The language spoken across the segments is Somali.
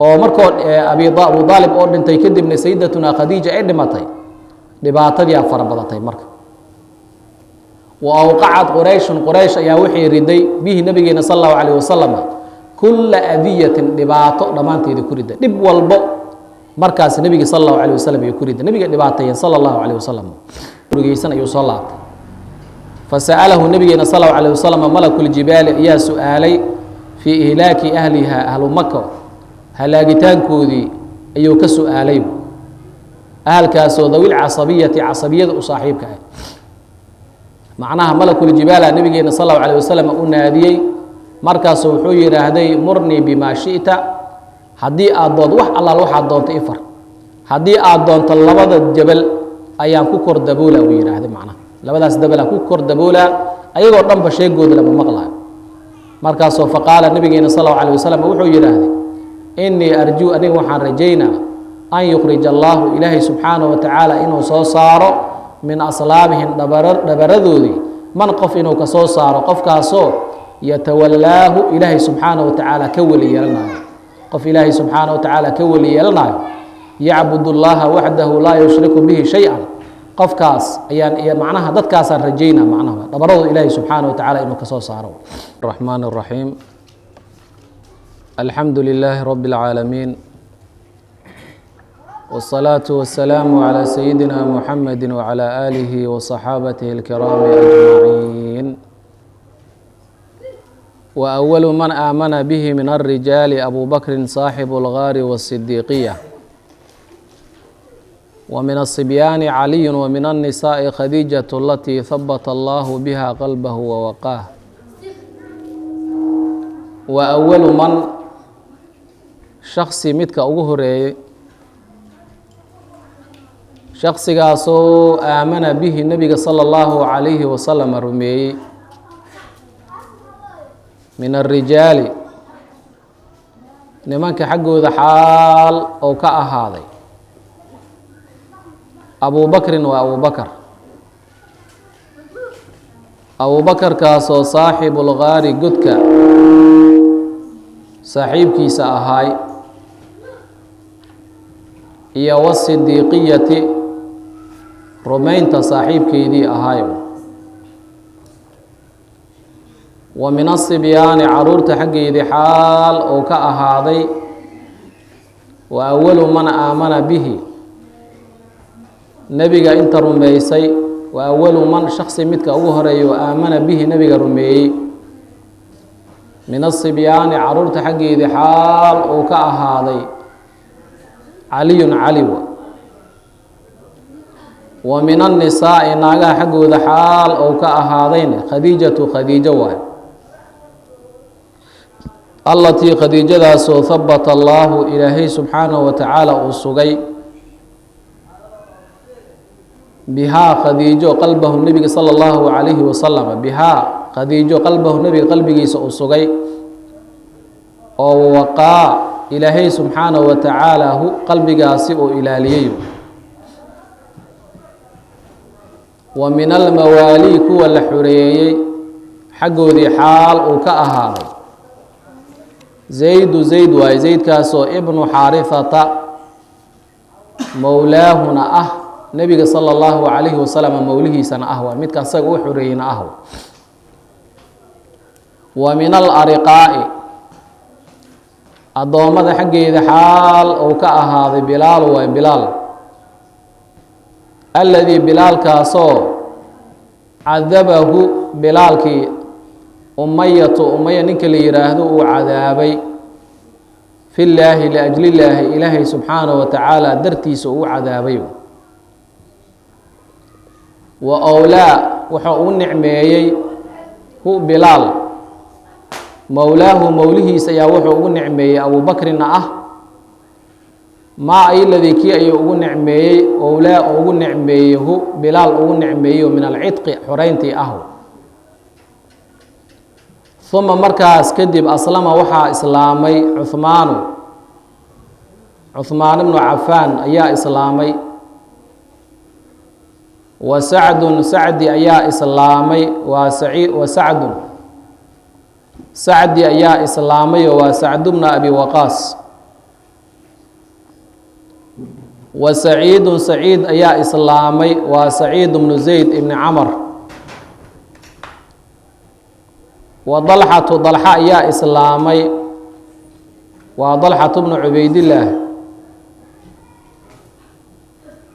oo markoo Abu Talib oo dhintay kadibna sayyidatuna Khadija ay dhimatay dhibaatadii fara badatay marka وأوقعت قريش ayaa wixii riday bihi nabigeena sallallahu alayhi wasallam kull adiyatan dhibaato dhamaanteeda ku riday dib walbo markaas nabiga sallallahu alayhi wasallam ay ku riday nabiga dhibaatayeen sallallahu alayhi wasallam rugeysan ayuu soo laabtay fasalahu nabigeena sallallahu alayhi wasallam malakul jibal ya su'aalay fi ihlaki ahliha ahlu makkah halaagitaankoodii ayuu ka su'aalay ahalkaas oo dawil asabiyada u saaxiibka ah معناها ملك الجبال نبينا صلى الله عليه وسلم وناديي مركز وحو يراهدي مرني بما شئت حدي ادود wax alla waxa doonto ifar hadii aad doonto labada jabal ayaan ku kor daboola u yiraahday macna labadaas dabal ku kor daboola ayagoo dhanba sheegooda lama maqlaayo markaas oo faqala nabigeena sallallahu alayhi wasallam wuxuu yiraahday inni arju aniga waxaan rajaynaa an yukhrij Allah ilaahi subhanahu wa ta'ala inuu soo saaro من أصلابهم دبردودي من قف إنه كسو صار قف كاسو يتولاه إلهي سبحانه وتعالى كولي يلنا قف إلهي سبحانه وتعالى كولي يلنا يعبد الله وحده لا يشرك به شيئا قف كاس يعني معناها ضد كاس رجينا معناها دبرد إلهي سبحانه وتعالى إنه كسو صار الرحمن الرحيم الحمد لله رب العالمين والصلاة والسلام على سيدنا محمد وعلى آله وصحابته الكرام أجمعين وأول من آمن به من الرجال أبو بكر صاحب الغار والصديقية ومن الصبيان علي ومن النساء خديجة التي ثبت الله بها قلبه ووقاه وأول من شخص متك أغهري شخصigaasoo aamana bihi nabiga sala allahu calayhi wasalam rumeeyey min alrijaali nimanka xaggooda xaal oo ka ahaaday abu bakrin waa abu bakar kaasoo saaxibulgaari godka saaxiibkiisa ahaay iyo wasidiiqiyati rumaynta saaxiibkeedii ahaayo wa min asibyaani caruurta xaggeedii xaal oo ka ahaaday wa awalu man aamana bihi nebiga inta rumaysay wa awalu man shaksi midka ugu horeeyo aamana bihi nebiga rumeeyey min asibyaani caruurta xaggeedii xaal oo ka ahaaday caliyun cali ومن النساء ناغا حقودا حال أو كأهادين خديجة خديجة واي التي خديجة سو ثبت الله إلهي سبحانه وتعالى أصغي بها خديجة قلبه النبي صلى الله عليه وسلم بها خديجة قلبه النبي قلبه أصغي أو وقع إلهي سبحانه وتعالى هو قلبه سئ إلاليه ومن الموالي كوا الحريي حقودي حال وكأهاضي زيد واي زيد كاسو ابن حارثة مولاهنا نبي صلى الله عليه وسلم موليه سنة أهوى ميت كاسو حريين أهوى ومن الأرقاء الضوامد حقي حال وكأهاضي بلال واي بلال الذي بلال كاسو عذبه بلال كي أمية نك اللي يراهدو عذابي في الله لأجل الله إلهي سبحانه وتعالى درتي سوء عذابي وأولى وحقو النعمي هو بلال مولاه موليه سيوحقو النعمي أبو بكر ما أي الذي كي أي أقول نعمي أو لا أقول نعمي هو بلال أقول نعمي من العتق حرينتي أهو ثم مركز كدب أسلم وحى إسلامي عثمان بن عفان أيا إسلامي وسعد أيا إسلامي سعد أيا إسلامي وسعد بن أبي وقاص وسعيد سعيد أيا إسلامي وسعيد بن زيد بن عمر وضلحة ضلحة أيا إسلامي وضلحة بن عبيد الله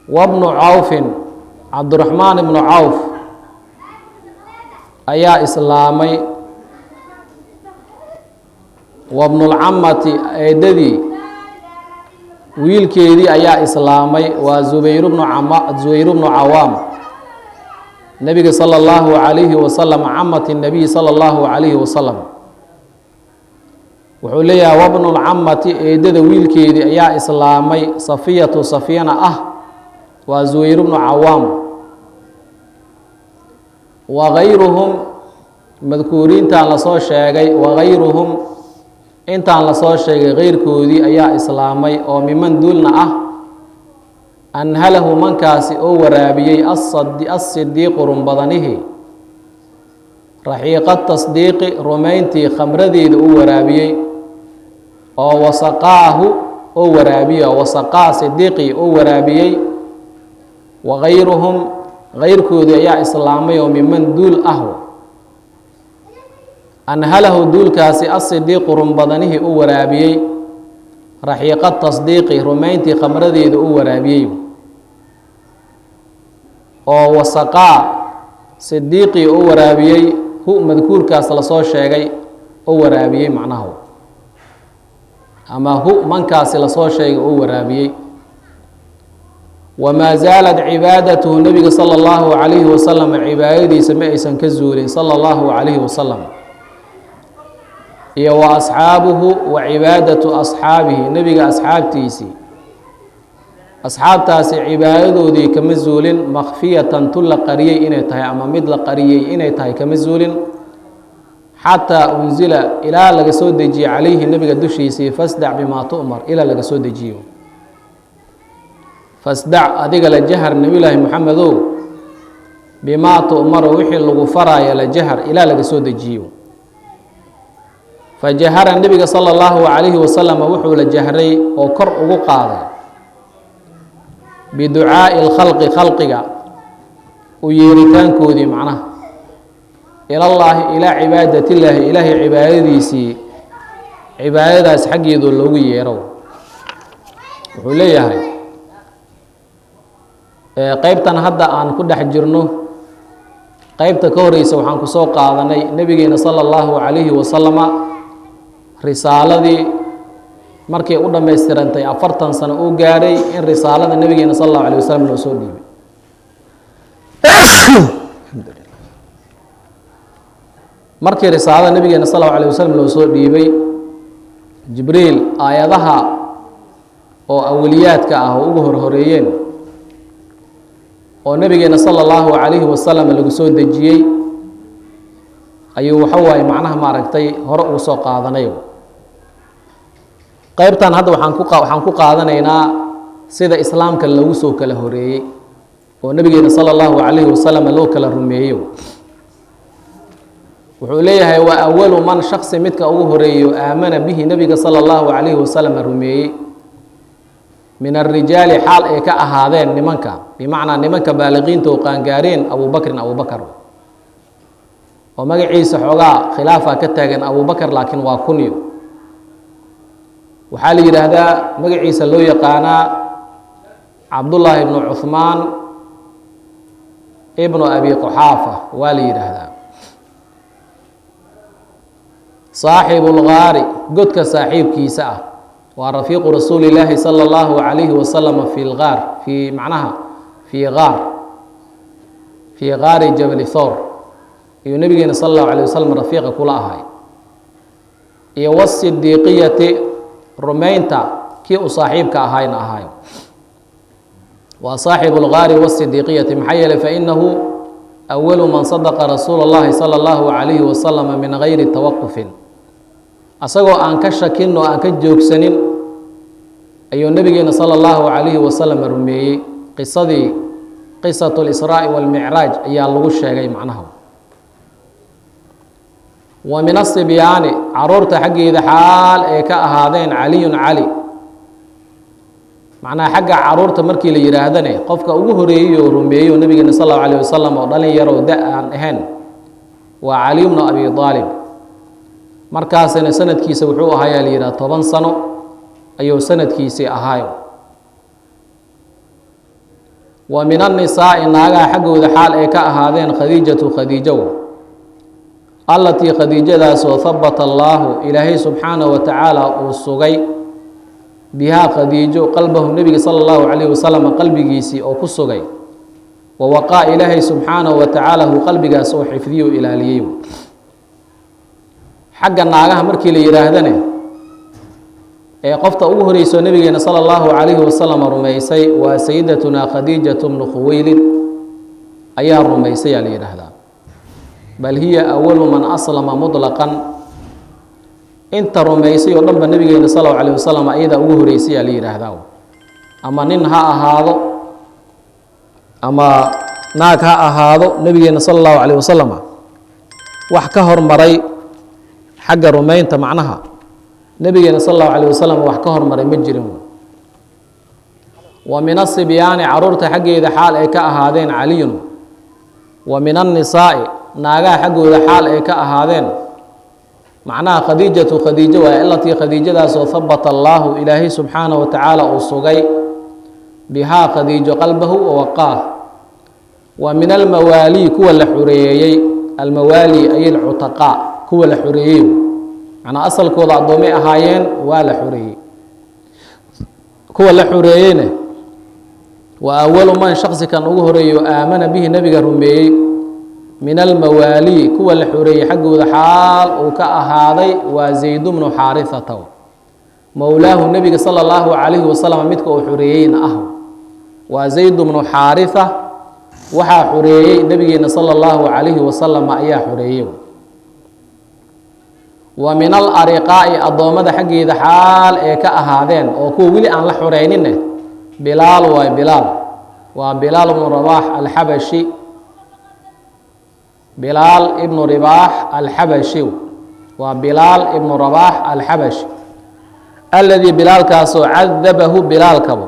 وابن عوف عبد الرحمن بن عوف أيا إسلامي وابن العمة أيددي wiilkeedii ayaa islaamay waa Zubayr ibn Cawaam nabiga sallallahu alayhi wasallam amati nabi sallallahu alayhi wasallam wuxuu leeyahay wabnu al-ammati eedada wiilkeedii ayaa islaamay Safiyatu Safiyana waa Zubayr ibn Cawaam wa ghayruhum madkuuriinta la soo sheegay wa ghayruhum intaan la soo sheegay qeyrkoodii ayaa islaamay oo miman duulna anhalahu mankaasi oo waraabiyey as-siddiiq rumbadanihi raxiiqat tasdiiqi rumayntii khamradeeda u waraabiyey oo wasaqaahu oo waraabiyo wasaqaa siddiiqi oo waraabiyey wa ghayruhum qeyrkoodii ayaa islaamay oo miman duul anhalahu duulkaasi as-siddiiq rumbadanihi u waraabiyey raxiiqat tasdiiqi rumayntii khamradeeda u waraabiyey oo wasaqaa siddiiqi u waraabiyey hu madkuurkaas la soo sheegay u waraabiyey macnaha ama hu mankaasi la soo sheegay u waraabiyey وما زالت عبادته النبي صلى الله عليه وسلم عبادتي سمعيسا كزول صلى الله عليه وسلم iyo wa asxaabuhu wa cibaadatu asxaabihi nabiga asxaabtiisii asxaabtaasi cibaadadoodii kama zuulin makhfiyatan tu la qariyey inay tahay ama mid la qariyey inay tahay kama zuulin xataa unzila ilaa laga soo dejiyey calayhi nabiga dushiisii fasdac bimaa tu'mar ilaa laga soo dejiyo fasdac adiga la jahar nabiyullaahi maxamedow bimaa tu'maro wixii lagu faraayo la jahar ilaa laga soo dejiyo فجهر النبي صلى الله عليه وسلم وحول جهري وكر وقاضي بدعاء الخلق خلقك ويريتان كودي معناه إلى الله إلى عبادة الله إله عبادتي سي عبادة حق يدلوي يرو وحولي هاي قيبتنا هدا عن كل حجرنه قيبت كوريس وحن كسوق قاضني نبينا صلى الله عليه وسلم risaaladii markay u dhameystirantay 40 sano uu gaaray in risaalada nabigeena sallallahu alayhi wasallam loo soo dhiibay markii risaalada nabigeena sallallahu alayhi wasallam loo soo dhiibay jibriil aayadaha oo awliyaadka oo ugu horhoreeyeen oo nabigeena sallallahu alayhi wasallam lagu soo dejiyay ayuu waxa waay macnaha maaragtay hore ugu soo qaadanayo qaybtan hadda waxaan ku qaadanaynaa sida islaamka lagu soo kala horeeyay oo nabigeena sallallahu alayhi wasallam loo kala rumeeyo wuxuu leeyahay waa awalu man shakhsi midka ugu horeeyo aamana bihi nabiga sallallahu alayhi wasallam rumeeyay min ar-rijaali xaal ay ka ahaadeen nimanka bimacnaa nimanka baaliqiinta oo qaangaareen Abu Bakr oo magaciisa xogaa khilaafa ka taagan Abu Bakr laakiin waa kunyo waxaa la yiraahdaa magaciisa loo yaqaanaa Abdullah ibn Uthman ibn Abi Quhafa waa la yiraahdaa saaxibul ghaari godka saaxiibkiisa ورفيق رسول الله صلى الله عليه وسلم في الغار في معناها في غار جبل ثور النبي صلى الله عليه وسلم رفيق كلها هاي يوصي الدقية رمينتا كي أصاحبك هاينا هاي وصاحب الغار والصديقية محيل فإنه أول من صدق رسول الله صلى الله عليه وسلم من غير توقف asagoo aan ka shakin oo aan ka joogsanin ayuu nabigeena sallallahu alayhi wasallam rumeeyay qisatul israa wal mi'raj ayaa lagu sheegay macnaha wa min as-sibyaani caruurta xageeda xaal ay ka ahaadeen ali macnaha xagga caruurta markii la yidhaahdane qofka ugu horeeyey oo rumeeyo nabigeena sal allahu calayh wasalam oo dhalin yaroo da aan ahayn waa cali bnu abi aalib markaasina sanadkiisa wuxuu ahaayaa la yidhaha 10 sano ayuu sanadkiisii ahaayo wa min annisaa'i naagaha xaggooda xaal ay ka ahaadeen khadiijatu khadiijow allatii khadiijadaasoo habata allaahu ilaahay subxaanahu wa tacaala uu sugay bihaa khadiijo qalbahu nebiga sala allahu calayhi wasalam qalbigiisii oo ku sugay wa waqaa ilaahay subxaanahu wa tacaala hu qalbigaas oo xifdiyo ilaaliyey xagga naagaha markii la yidhaahdane ee qofta ugu horeyso nabigeena sala allahu calayhi wasalam rumaysay waa sayidatunaa khadiijatu bnu khuwaylid ayaa rumaysay yaa la yidhaahdaa bal hiya awalu man aslama mutlaqan inta rumaysay oo dhanba nabigeena sala allahu calayhi wasalam ayadaa ugu horeysay yaa la yidhaahdaa ama nin ha ahaado ama naag ha ahaado nabigeena sala allahu calayhi wasalam wax ka hormaray xagga rumaynta macnaha nabigeena sal allahu calayh wasalam wax ka hormaray ma jirin wa min asibyaani caruurta xaggeeda xaal ay ka ahaadeen caliyun wa min annisaa'i naagaha xaggooda xaal ay ka ahaadeen macnaha khadiijatu khadiijo waa ilatii khadiijadaasoo habata allaahu ilaahay subxaanahu wa tacaala uu sugay bihaa khadiijo qalbahu wa waqaah wa min almawaalii kuwa la xureeyey almawaali ay alcutaqaa kuwa la xureeyey macnaa asalkooda addoomay ahaayeen waa la xureeyey kuwa la xureeyeyna waa awalu man shaksikan ugu horeeyo aamana bihi nabiga rumeeyey min almawaalii kuwa la xureeyey xaggooda xaal uu ka ahaaday waa zayd bnu xaarithata mowlaahu nebiga sala allahu calayhi wasalam midka uu xureeyeyna ah waa zayd bnu xaaritha waxaa xureeyey nebigeena sala allahu calayhi wasalam ayaa xureeyey wa min alariqaa'i addoommada xaggeeda xaal ee ka ahaadeen oo kuwa weli aan la xurayninne bilaal waay bilaal waa bilaal ibnu rabaax alxabashi bilaal ibnu ribaax alxabashi waa bilaal ibnu rabaax alxabashi alladii bilaalkaasoo cadabahu bilaalkabo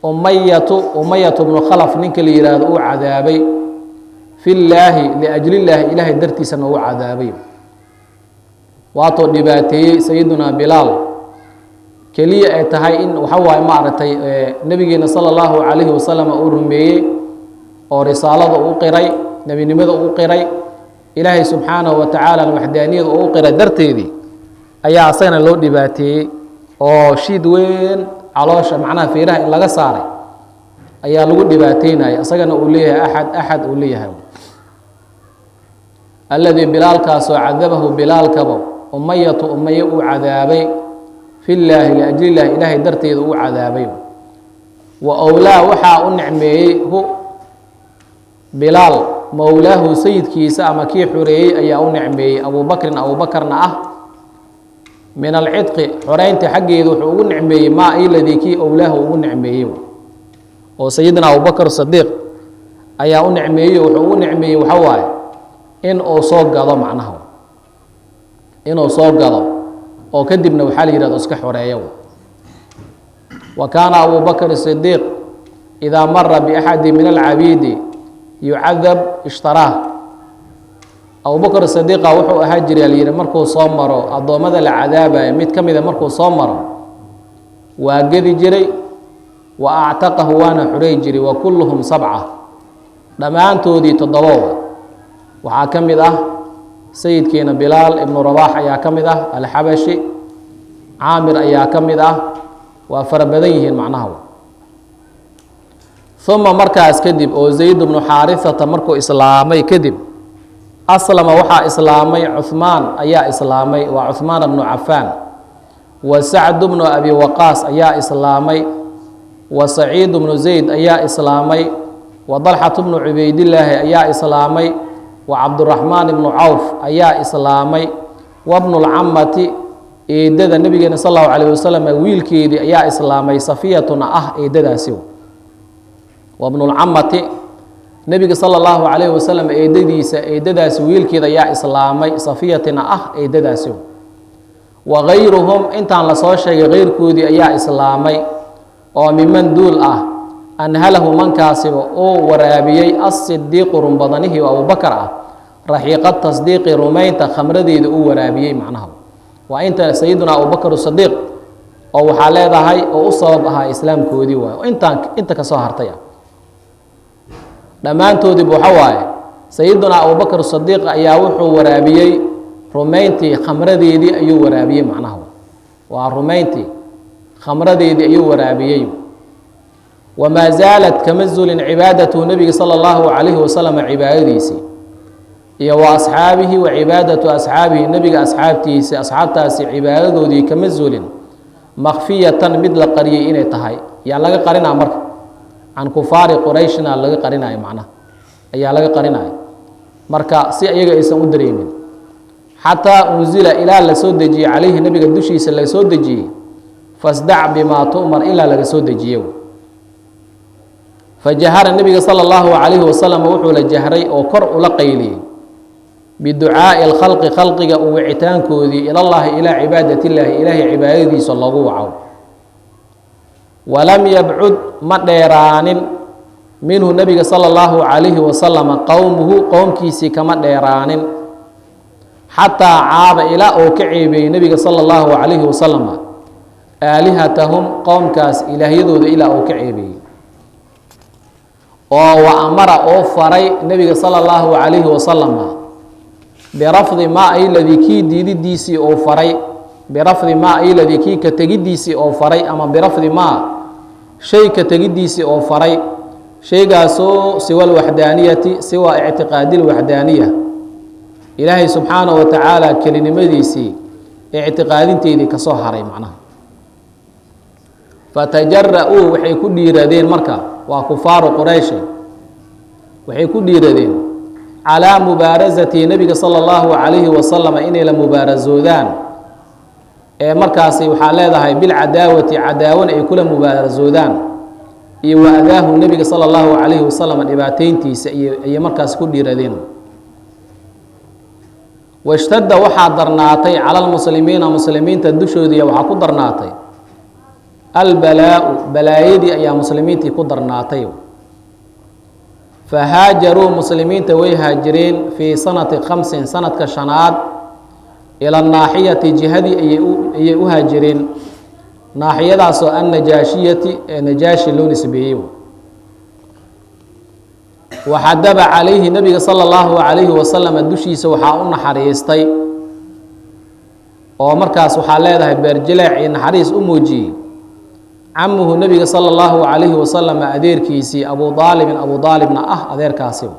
umayatu bnu khalaf ninka la yidhaahdo uu cadaabay fillaahi liajlillaahi ilaahay dartiisana uu cadaabay waatoo dhibaateeyey sayidunaa bilaal keliya ay tahay in waxa waaye maaragtay nabigeena sala allahu calayhi wasalam uu rumeeyey oo risaalada uu qiray nebinimada uu qiray ilaahay subxaanahu wa tacaala waxdaaniyada uu qiray darteedii ayaa asagana loo dhibaateeyey oo shiid weyn caloosha macnaha feeraha in laga saaray ayaa lagu dhibaateynaya isagana uu leeyahay axad uu leeyahay alladii bilaalkaasoo cadabahu bilaalkaba umayatu umaye uu cadaabay fillaahi liajlillaahi ilaahay darteeda uu cadaabay wa owlaa waxaa u nicmeeyey hu bilaal mowlaahu sayidkiisa ama kii xureeyey ayaa u nicmeeyey abubakrin abubakarna ah min alcidqi xoreynta xaggeeda wuxuu ugu nicmeeyey maa iladii kii owlaahu ugu nicmeeyey oo sayidina abubakar sadiiq ayaa u nicmeeyey wuxuu ugu nicmeeyey waxa waaye in uu soo gado macnaha inuu soo gado oo kadibna waxaa la yidhahdo iska xoreeyo wa kaana abu bakr sidiiq idaa mara biaxadi min alcabiidi yucadab ishtaraah abubakr sidiiqa wuxuu ahaa jiray la yidhi markuu soo maro addoommada la cadaabaya mid ka mida markuu soo maro waa gedi jiray wa actaqahu waana xurey jiray wa kulluhum 7 dhammaantoodii 7 waxaa ka mid ah sayidkeena bilaal ibnu rabaax ayaa ka mid ah alxabashi caamir ayaa ka mid ah waa fara badan yihiin macnaha uma markaas kadib oo zayd bnu xaarithata markuu islaamay kadib aslama waxaa islaamay cuhmaan ayaa islaamay waa cuhmaan bnu cafaan wa sacd bnu abi waqaas ayaa islaamay wa saciid bnu zayd ayaa islaamay wa dalxat bnu cubaydillaahi ayaa islaamay wa cabduraxmaan ibnu cawf ayaa islaamay wa bnulcamati eedada nabigeena sal allahu calayh wasalam wiilkeedii ayaa islaamay safiyatuna ah eedadaasi wa bnulcamati nebiga sala allahu calayhi wasalam eedadaasi wiilkeeda ayaa islaamay safiyatina ah eedadaasi wa gayruhum intaan lasoo sheegay keyrkoodii ayaa islaamay وممن دول أنهله من كاسب أو ورابيي الصديق رمضانه أو بكر رحيق التصديق رمين خمر دي أو ورابيي معناه وأنت سيدنا أبو بكر الصديق أو حالة هاي أو أصابها إسلام كودي وأنت كصهرتيا لما أنتوا دي بحواي سيدنا أبو بكر الصديق أياوحو ورابيي رمينتي خمر دي أيو ورابيي معناه ورمينتي خمر دي أيو ورابيي وما زالت كمزل عبادة النبي صلى الله عليه وسلم عبادتي وأصحابه وعبادة أصحابه النبي أصحابتي عبادته دي كمزل مخفية مثل قرية إني تهي يعني لغا قرينا مرك عن كفار قريشنا لغا قرينا معنا أي لغا قرينا مركا سي أيغا إيسان أدريمين حتى أنزل إلى لسودجي عليه النبي قدوشي سلا سودجي فاصدع بما تؤمر إلا لغا سودجي فجهر النبي صلى الله عليه وسلم وحول الجهري وكر لقيلي بدعاء الخلق خلقك وعتان كودي إلى الله إلى عبادة الله إله عبادتي صلى الله عليه ولم يبعد مديران منه النبي صلى الله عليه وسلم قومه قوم كيسي كمديران حتى عاب إلى أوكعبي النبي صلى الله عليه وسلم آلهتهم قوم كاس إلهيذود إلى أوكعبي وأمر أوفري النبي صلى الله عليه وسلم برفض ما أي الذي كي ديسي أوفري برفض ما أي الذي كي كتجديسي أوفري أما برفض ما شيء كتجديسي أوفري شيء قاسو سوى الوحدانية سوى اعتقاد الوحدانية إلهي سبحانه وتعالى كلمة ديسي اعتقاد تيدي كصهري معناه فتجرؤوا وحي كل يردين مركا وكفار قريش وحي كل يردين على مبارزة النبي صلى الله عليه وسلم إني لمبارزودان مركاسي وحالة بالعداوة عداوة أي كل مبارزودان وأذاه النبي صلى الله عليه وسلم الإباتين تيس أي مركز كل يردين واشتد وحضرناتي على المسلمين تدشوا دي وحقدرناتي البلاء بلايدي أي مسلمين تقدرناتي فهاجروا مسلمين توي هاجرين في سنة 5 سنة كشناد إلى الناحية جهدي أي هاجرين ناحية داسو النجاشية نجاشي لون سبيو وحدب عليه النبي صلى الله عليه وسلم الدشي سوحاؤنا حريستي ومركز وحالة برجلع إن حريس أموجي عمه النبي صلى الله عليه وسلم أدير كيسي أبو طالب أدير كاسيو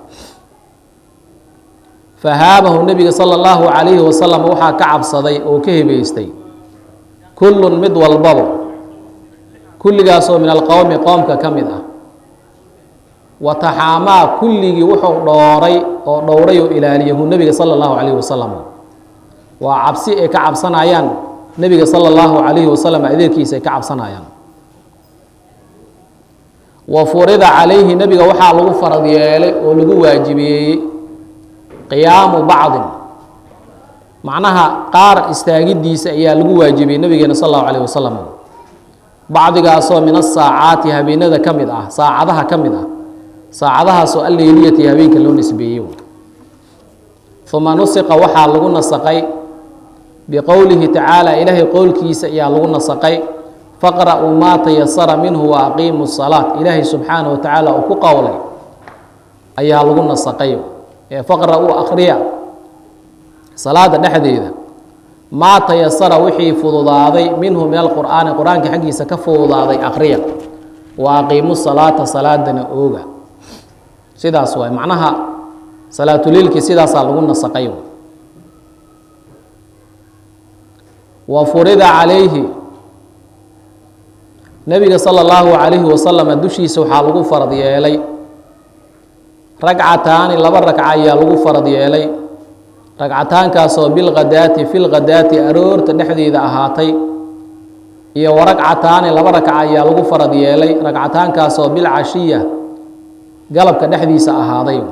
فهابه النبي صلى الله عليه وسلم وحا كعب صدي وكهبيستي كل مد والبابو كل جاسو من القوم قومك كمدة وتحاما كل وحو دوري إلى النبي صلى الله عليه وسلم وعبسي كعب صنايان النبي صلى الله عليه وسلم أدير كيسي كعب صنايان وفرض عليه النبي وحا لغو فرض يالي ولغو واجبي قيام بعض معناها قار استاجديس ايا لغو واجبي النبي صلى الله عليه وسلم بعض قاسو من الساعات هبينده كميد ساعدها كميد ساعدها سو الليليه هبينك لو نسبيو ثم نسق وحا لغو نسقي بقوله تعالى إلهي قول كيس يا لغو نسقي فقرأوا ما تيسر منه وأقيموا الصلاة إلهي سبحانه وتعالى أكو قولي أيها لغونا السقيو فقرأوا أخريا صلاة نحديدة ما تيسر وحي فضضاضي منه من القرآن كحقي سكفضضاضي أخريا وأقيموا الصلاة صلاة أوغا سيدا سواء معناها صلاة ليلك سيدا لغونا السقيو وفرض عليه نبي صلى الله عليه وسلم دشي سوحا لغو فرض يلي ركعتان لبا ركعه يا لغو فرض يلي ركعتان كاسو بالغداة في الغداة أرورت دحديدا أهاتي iyo waraqataan laba rakac ayaa lagu farad yeelay rakacataan kaas oo bil cashiya galabka dhaxdiisa ahaaday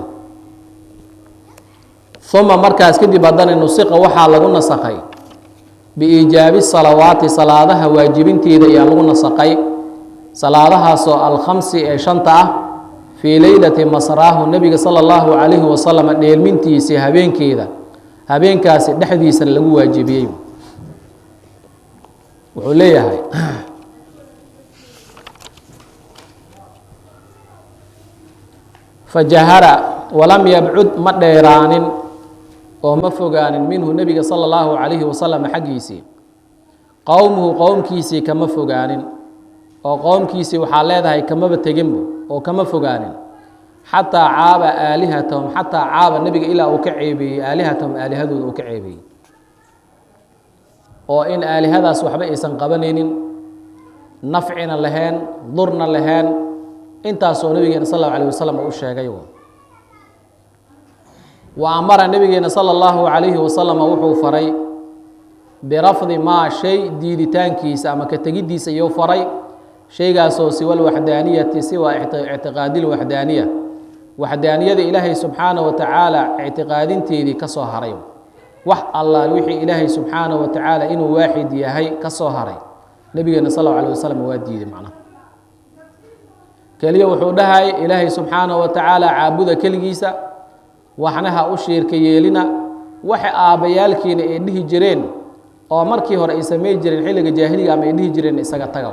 thumma markaas kadib haddana nusiqa waxa lagu nasakhay biijaabi salawaati salaadaha waajibinteeda ayaa lagu nasakhay صلاة سو الخمس شنطة في ليلة مصراه النبي صلى الله عليه وسلم ديل منتيسي هبين كيدا هبين كاسي دحديسا لغو واجبيي وحوليه هاي فجهر ولم يبعد مديران ومفقان منه النبي صلى الله عليه وسلم حقيسي قومه قوم كيسي كما فقان وقوم كيسي وحاليها كما بتجنبه وكما فقان حتى عاب آلهتهم حتى عاب النبي إلى أكعبي آلهتهم آلهذو أكعبي وإن آلهذا صحبه إسنقبنين نفعنا لهن ضرنا لهن انت سو نبينا صلى الله عليه وسلم وشاغيو وأمر نبينا صلى الله عليه وسلم وحو فري برفض ما شيء ديدتانكيس أما كتجديس يو فري شيء قاسو سوى الوحدانية سوى اعتقاد الوحدانية وحدانية إلهي سبحانه وتعالى اعتقادين تيدي كسو هري وح الله وحي إلهي سبحانه وتعالى إنه واحد يهي كسو هري نبينا صلى الله عليه وسلم وادي معنا كليه وحودها إلهي سبحانه وتعالى عابد كلجيسا وحنها أشير كيلنا وح آبيالكين إنه جرين أو مركي هو رئيس ميجرين حلق جاهلي أم إنه جرين إسقى تجاو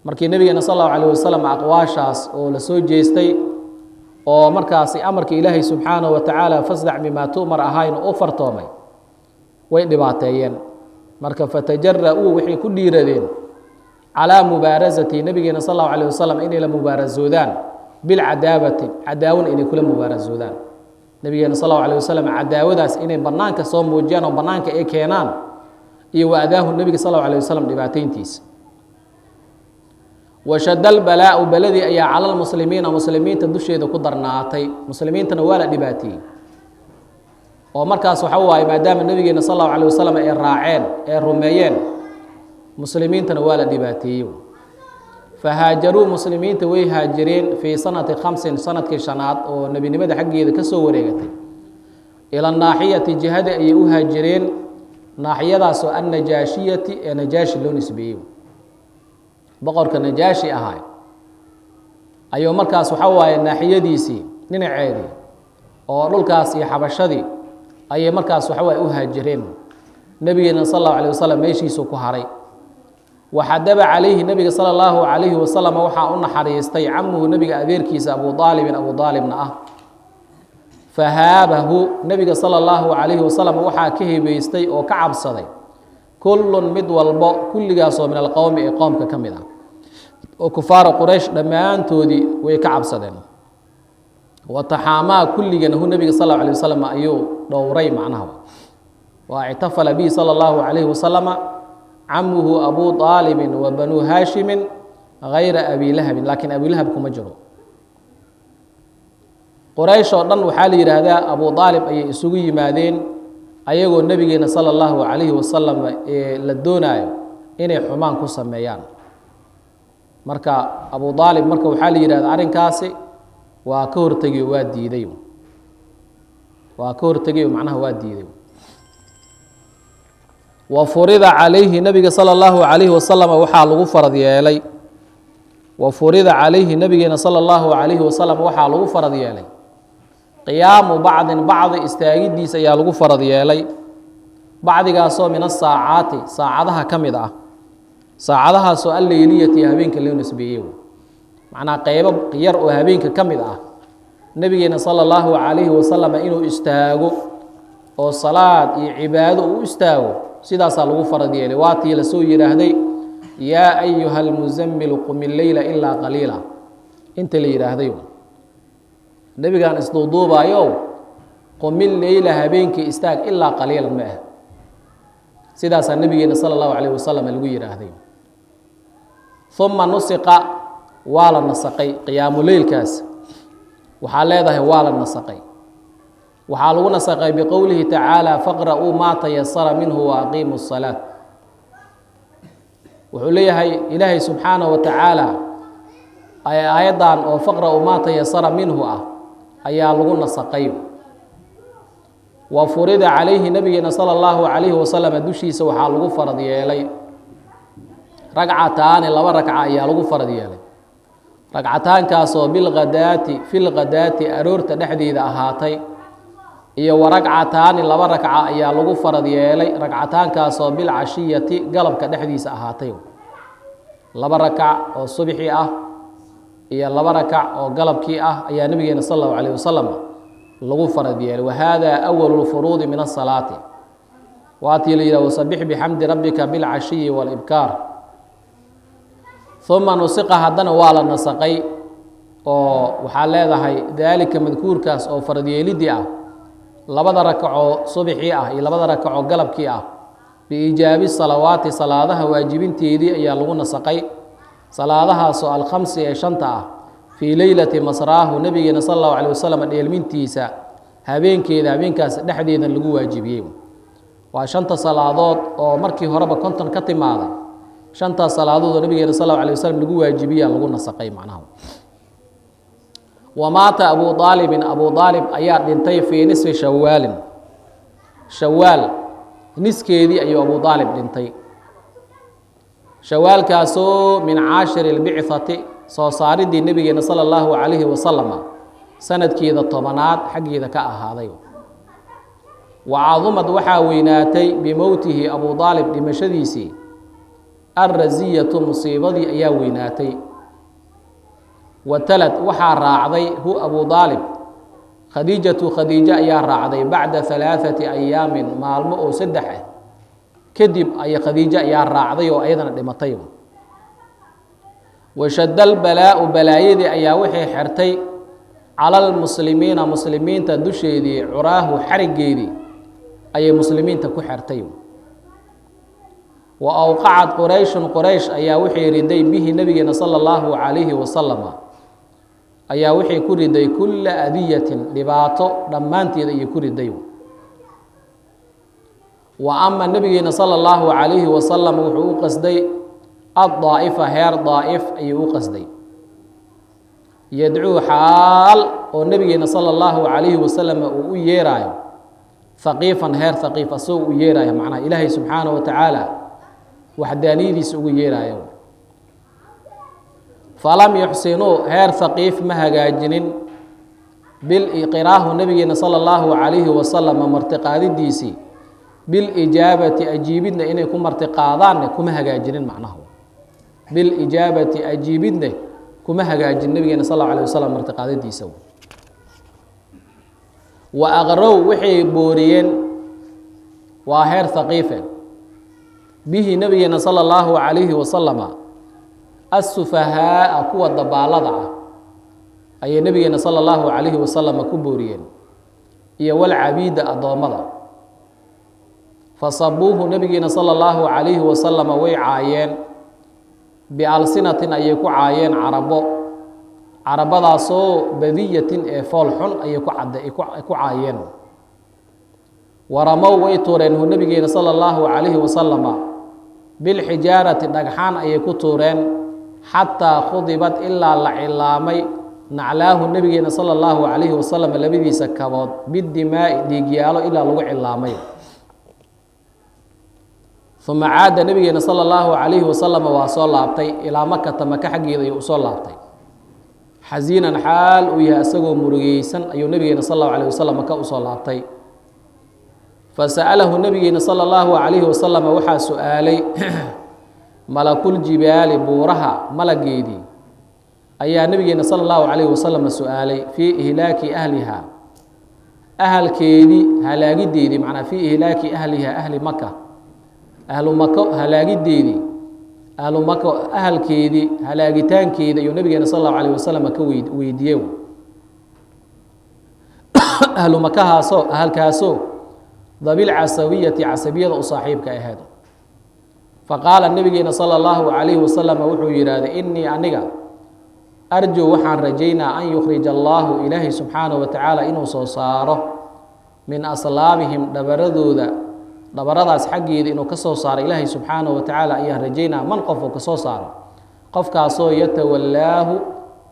مركي نبينا صلى الله عليه وسلم أقواشاس أو لسوي جيستي أو مركاسي أمرك إلهي سبحانه وتعالى فاصدع بما تؤمر أهاين أوفر تومي وين دبعتين مركب فتجرؤوا وحي كل يردين على مبارزة نبينا صلى الله عليه وسلم إني لمبارزودان بالعداوة عداون إني كل مبارزودان نبينا صلى الله عليه وسلم عداوداس إني برنانك صوم وجيان وبرنانك إيه كينان إيه وأداه النبي صلى الله عليه وسلم دباتين تيس وشد البلاء بلدي أي على المسلمين تدوشي إذا قدر ناطي مسلمين تنوال دباتي ومركز حواي ما دام النبي صلى الله عليه وسلم إيه الراعين إيه الرميين مسلمين تنوال دباتي فهاجروا مسلمين توي هاجرين في سنة 5 سنة كشنات ونبي نمد حقي إذا كسو وريقتي إلى الناحية جهاد أي هاجرين ناحية داسو النجاشية نجاشي لون نسبيه بقر كنجاشي أهاي أيو مركز حواي الناحية ديسي نين عادي ورول كاسي حبشدي أي مركز حواي هاجرين نبينا صلى الله عليه وسلم ماشي سوكو هاري وحدب عليه النبي صلى الله عليه وسلم وحا أن حريستي عمه نبي أبير كيس أبو طالب فهابه النبي صلى الله عليه وسلم وحا كهبيستي وكعب صدي كل مد والباء كل جاسو من القوم إقام ككمدا وكفار قريش لما أنتودي ويكعب صدين وتحاما كل جنه النبي صلى الله عليه وسلم أيو دوري معناه واعتفل به صلى الله عليه وسلم عمه أبو طالب وبنو هاشم غير أبي لهب لكن أبي لهب كما جروا قريش ودن وحالي هذا أبو طالب أي سوي مادين أيغو النبي صلى الله عليه وسلم لدونايو إني حمان كسميان مركا أبو طالب مركا وحالي هذا أرين كاسي وكور تجي وادي ديو وكور تجي معناها وادي ديو وفرض عليه النبي صلى الله عليه وسلم وحا لغو فرض يالي وفرض عليه النبي صلى الله عليه وسلم وحا لغو فرض يالي قيام بعض استاغيدي سيا لغو فرض يالي بعض قاسو من الساعات ساعدها كمدا ساعدها سؤال ليلية هبينك اللي نسبيه معنى قيبب قير هبينك كمدا النبي صلى الله عليه وسلم إنه استاغو وصلاة عباده استاغو سيداسا لغو فرض يالي واتي لسو يراهدي يا أيها المزمل قم الليل إلا قليلا انت اللي يراهدي النبي كان اسدودوبا يو قم الليل هبينك استاغ إلا قليلا معه سيداسا النبي صلى الله عليه وسلم لغو يراهدي ثم نسق والا النسقي قيام الليل كاس وحاليده والا النسقي وحالو نسقي بقوله تعالى فاقرؤوا ما تيسر منه وأقيموا الصلاة وحليه إلهي سبحانه وتعالى أيضا فاقرؤوا ما تيسر منه أي لغو نسقي وفرض عليه نبينا صلى الله عليه وسلم دشيس وحالو فرض يلي ragcataani laba ragca ayaa lagu farad yeelay ragcataankaasoo filghadaati aroorta dhexdeeda ahaatay iyo waragcataani laba ragca ayaa lagu farad yeelay ragcataankaasoo bilcashiyati galabka dhexdiisa ahaatay laba rakac oo subxi ah iyo laba rakac oo galabkii ah ayaa nabigeena sal allahu calayh wasalam lagu farad yeelay wahada awalu lfuruudi min asalaati waatii la yidhah wasabix bixamdi rabbika bilcashiyi walibkaar uma nusiqa haddana waa la nasaqay oo waxaa leedahay daalika madkuurkaas oo farad yeelidii ah labada rakacoo subxii ah iyo labada rakacoo galabkii ah biijaabi salawaati salaadaha waajibinteedii ayaa lagu nasaqay salaadahaasoo alkhamsi ee shanta ah fii leylati masraahu nabigeena sal allahu calay wasalam dheelmintiisa habeenkaas dhexdeeda lagu waajibiyey waa shanta salaadood oo markii horeba konton ka timaaday shantaas salaadood oo nabigeena sal allahu alay wasalam lagu waajibiya lagu nasaqay macnaha wamaata abu aalibin abu aalib ayaa dhintay fii nisfi shawaalin shawaal niskeedii ayuu abu aalib dhintay shawaalkaasoo min caashiri lbicati soo saaridii nabigeena sala allahu calayhi wasalama sanadkeeda tobanaad xaggeeda ka ahaaday wacadumad waxaa weynaatay bimowtihi abu aalib dhimashadiisii alraziyatu musiibadii ayaa weynaatay watalad waxaa raacday hu abu aalib khadiijatu khadiijo ayaa raacday bacda alaaثati ayaamin maalmo oo saddex ah kadib ay khadiijo ayaa raacday oo ayadana dhimatay washada lbalaa-u balaayadii ayaa waxay xertay cala lmuslimiina muslimiinta dusheedii curaahu xarigeedii ayay muslimiinta ku xertay wa awqacad qurayshun qoraysh ayaa waxay riday bihi nabigeena sala allahu calayhi wasalama ayaa waxay ku riday kulla adiyatin dhibaato dhammaanteeda ayay ku riday wa ama nabigeena sala allahu calayhi wasalam wuxuu u qasday addaa'ifa heer daa'if ayuu u qasday yadcuu xaal oo nabigeena sala allahu calayhi wasalam uu u yeeraayo haqiifan heer haqiif asagoo u yeeraayo macnaha ilaahay subxaanahu wa tacaala waxdaaniyadiisa ugu yeeraayo falam yuxsinuu heer haqiif ma hagaajinin biliqraahu nabigeena sala allahu calayhi wasalama martiqaadidiisii bilijaabati ajiibidna inay ku martiqaadaanne kuma hagaajinin macnahu bilijaabati ajiibidne kuma hagaajin nabigeena sal allahu alayh wasalam martiqaadadiisa wa aqrow waxay booriyeen waa heer haqiife bihi nabigeena sala allahu calayhi wasalama assufahaaa kuwa dabaalada ah ayay nabigeena sala allahu calayhi wasalama ku booriyeen iyo walcabiida addoommada fasabuuhu nabigeena sala allahu calayhi wasalama way caayeen bialsinatin ayay ku caayeen carabadaasoo badiyatin ee fool xun ayay ku caayeen waramow way tuureen hu nabigeena sala allahu calayhi wasalama bilxijaarati dhagxaan ayay ku tuureen xataa khudibad ilaa la cilaamay naclaahu nabigeena sala allahu calayhi wasalam labadiisa kabood bidimaa'i dhiigyaalo ilaa lagu cilaamay uma caada nabigeena sala allahu calayhi wasalam waa soo laabtay ilaa makata maka xaggeeda ayuu usoo laabtay xasiinan xaal uu yahay isagoo murugeysan ayuu nabigeena sal allahu alayh wasalam maka usoo laabtay fasa'alahu nabigeena sala allahu calayhi wasalam waxaa su-aalay malakuljibaali buuraha malageedii ayaa nabigeena sala allahu calayhi wasalam su-aalay fii ihlaaki ahliha ahalkeedii halaagideedii macnaa fii ihlaaki ahliha ahli maka ahlu mako halaagideedii ahlu mako ahalkeedii halaagitaankeeda ayuu nabigeena sal allahu alayh wasalam ka weydiiyey ahlu makahaasoo ahalkaasoo dabilcasawiyati casabiyada u saaxiibka ahayd faqaala nabigeena sala allahu calayhi wasalam wuxuu yidhaahday innii aniga arjuu waxaan rajaynaa an yukhrija allaahu ilaahay subxaanahu wa tacaala inuu soo saaro min aslaabihim dhabaradaas xaggeeda inuu ka soo saaro ilaahay subxaanahu wa tacaala ayaan rajaynaa man qof uu ka soo saaro qofkaasoo yatawallaahu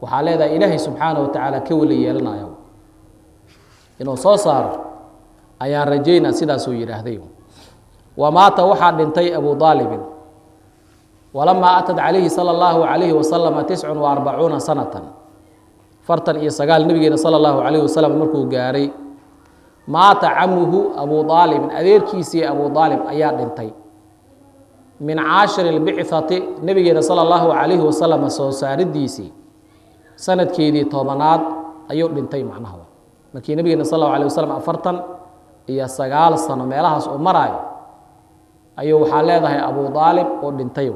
waxaa leedahay ilaahay subxaanahu wa tacaala ka weli yeelanayo inuu soo saaro ayaan rajaynaa sidaasuu yidhaahday wamaata waxaa dhintay abu aalibin ولما أتت عليه صلى الله عليه وسلم 49 سنة فرطا إيساقال نبي صلى الله عليه وسلم مركو قاري مات عمه أبو طالب أذير كيسي أبو طالب أيار دنتي من 10 البعثة نبي صلى الله عليه وسلم سوسار الديسي سنة كيدي طوبانات أيار دنتي معناها markii nabigeena sallallahu alayhi wasallam 49 sano meelahaas oo maray ayuu waxa leedahay Abu Talib oo dhintay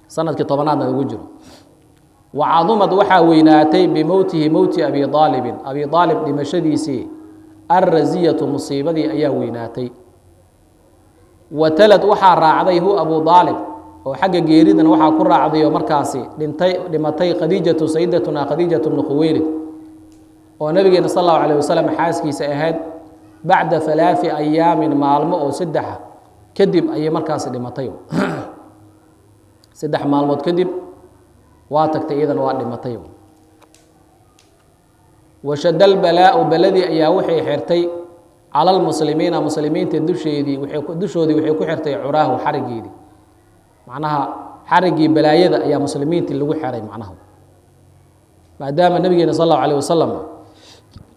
sanadkii 10aad ugu jiro وعظمت waxa weynaatay bimowtihi mowti Abi Talib dhimashadiisii arraziyatu musiibadii ayaa weynaatay watalad waxa raacday hu Abu Talib oo xagga geeridan waxa ku raacday markaasi dhimatay Khadijatu sayyidatuna Khadijatu ibn Khuwaylid ونبينا صلى الله عليه وسلم حاسكي سأهد بعد 3 أيام مالمو أو 6 كذب أي مركز دمتيو 6 مالمود كذب واتك إذن واد دمتيو وشد البلاء بلدي أي وحي حرتي على مسلمين تدشيدي وحي حرتي عراه وحرقيدي معناها حرقي بلايدا يا مسلمين اللي وحري معناها ما دام النبي صلى الله عليه وسلم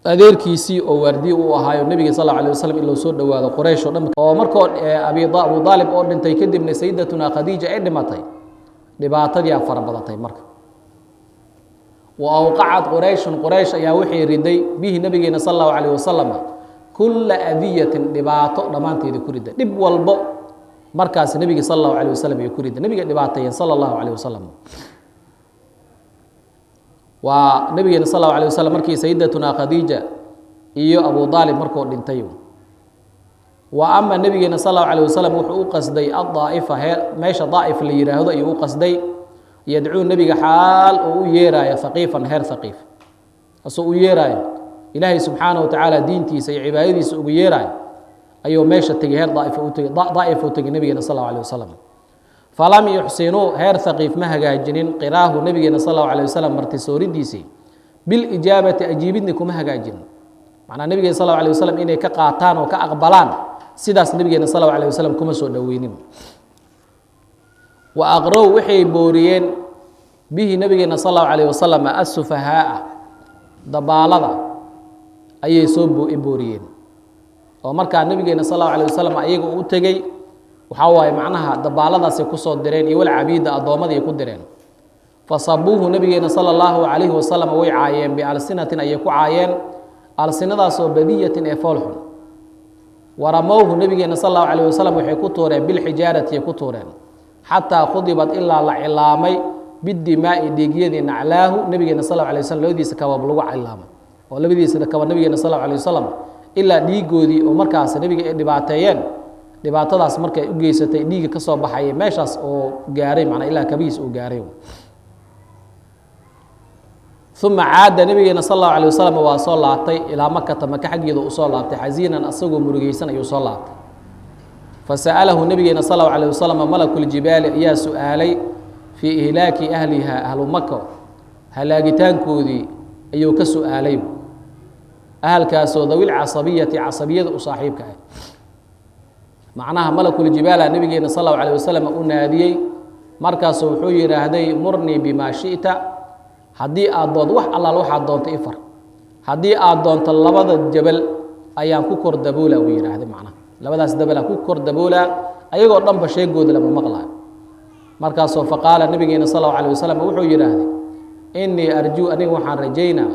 adeerkiisii oo wardi uu ahaayo nabiga sallallahu alayhi wasallam ilaa soo dhawaado Quraysh oo dhan oo markoo Abu Talib oo dhintay kadibna sayyidatuna Khadija ay dhimatay dhibaatadii afar badatay marka wa awqa'at Quraysh ayaa wixii riday bihi nabiga sallallahu alayhi wasallam kull adiyatin dhibaato dhamaanteedii ku riday dib walbo markaas nabiga sallallahu alayhi wasallam ay ku riday nabiga dhibaatayeen sallallahu alayhi wasallam ونبينا صلى الله عليه وسلم مركي سيدتنا خديجة إيو أبو طالب مركو دنتيو وأما نبينا صلى الله عليه وسلم وحو قصدي الضائفة ماشى ضائف اللي يراهد أيو قصدي يدعو النبي حال أو يرايا ثقيفا هير ثقيف أسو يرايا إلهي سبحانه وتعالى دينتي سي عبادتي سو يرايا أيو ماشى تجي هير ضائف وتجي نبينا صلى الله عليه وسلم فلم يحسنوا هير ثقيف ما هجاجنين قراه نبينا صلى الله عليه وسلم مرتسوري ديسي بالإجابة أجيبنكم هجاجن معنى النبي صلى الله عليه وسلم إني كقاطان وكأقبلان سيداس نبينا صلى الله عليه وسلم كما سو دوينين وأغروا وحي بوريين به نبينا صلى الله عليه وسلم السفهاء ضبالة أي سوبو إبوريين ومركا نبينا صلى الله عليه وسلم أيغو أتجي وحواي معناها دبالadaas ku soo direen iyo wal cabiida adoomadii ku direen fasabuhu nabigeena sallallahu alayhi wasallam way caayeen bi alsinatin ay ku caayeen alsinadaas oo badiyatin ee foolxun waramawhu nabigeena sallallahu alayhi wasallam waxay ku tooreen bil hijaarati ku tooreen hatta khudibat illa la ilaamay bidimaa'i dhiigyadii naclaahu nabigeena sallallahu alayhi wasallam labadiisa kabaab lagu cilaamay oo labadiisa kabaab nabigeena sallallahu alayhi wasallam illa dhiigoodii oo markaas nabiga ay dhibaateeyeen dhibaatadaas markay u geysatay dhiiga ka soo baxay meeshaas oo gaaray macna ilaa kabiis oo gaaray ثم عاد نبينا صلى الله عليه وسلم وصلى لابتي الى مكه مكه حقيده وصلى لابتي حزينا اسغو مرغيسن ايو صلى لابتي فساله نبينا صلى الله عليه وسلم ملك الجبال يا سؤالي في اهلاك اهلها اهل مكه هلاغتانكودي ايو كسؤالي اهل كاسو ذوي عصبيه وصاحبك معناها ملك الجبال نبينا صلى الله عليه وسلم وناديي markaas wuxuu yiraahday murni bima shi'ta hadii aad dood wax alla waxa doonto ifar hadii aad doonto labada jabal ayaan ku kor daboola uu yiraahday macna labadaas dabal ku kor daboola ayagoo dhanba sheegooda lama maqlaayo markaas oo faqala nabigeena sallallahu alayhi wasallam wuxuu yiraahday inni arju aniga waxaan rajaynaa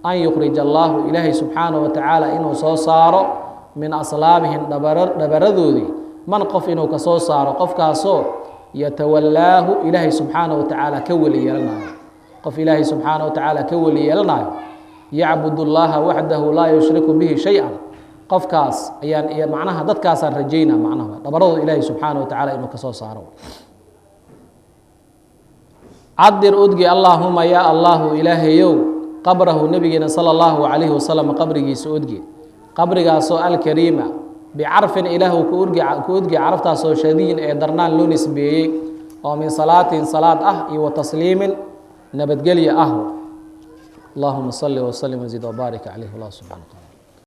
an yukhrij Allah ilaahi subhanahu wa ta'ala inuu soo saaro min aslaabihim dabaradoodii man qof inuu ka soo saaro qofkaasoo yatawallaahu ilaahi subhanahu wa ta'ala ka wali yeelanayo qof ilaahi subhanahu wa ta'ala ka wali yeelanayo yacbudu allaha wahdahu la yushriku bihi shay'an qofkaas ayaan macnaha dadkaas aan rajaynaa macnaha dabarado ilaahi subhanahu wa ta'ala inuu ka soo saaro adir udgi allahumma ya allah ilaahiyow qabrahu nabiyina sallallahu alayhi wasallam qabrigiisa udgi qabrigaasoo alkariima bicarfin ilaahu ku udgi caraftaasoo shadiin ee darnaan loo nisbeeyey oo min salaatin salaad ah iyo tasliimin nabadgelyo ah allahumma salli wa sallim wa zid wa barik alayhi wa subhanahu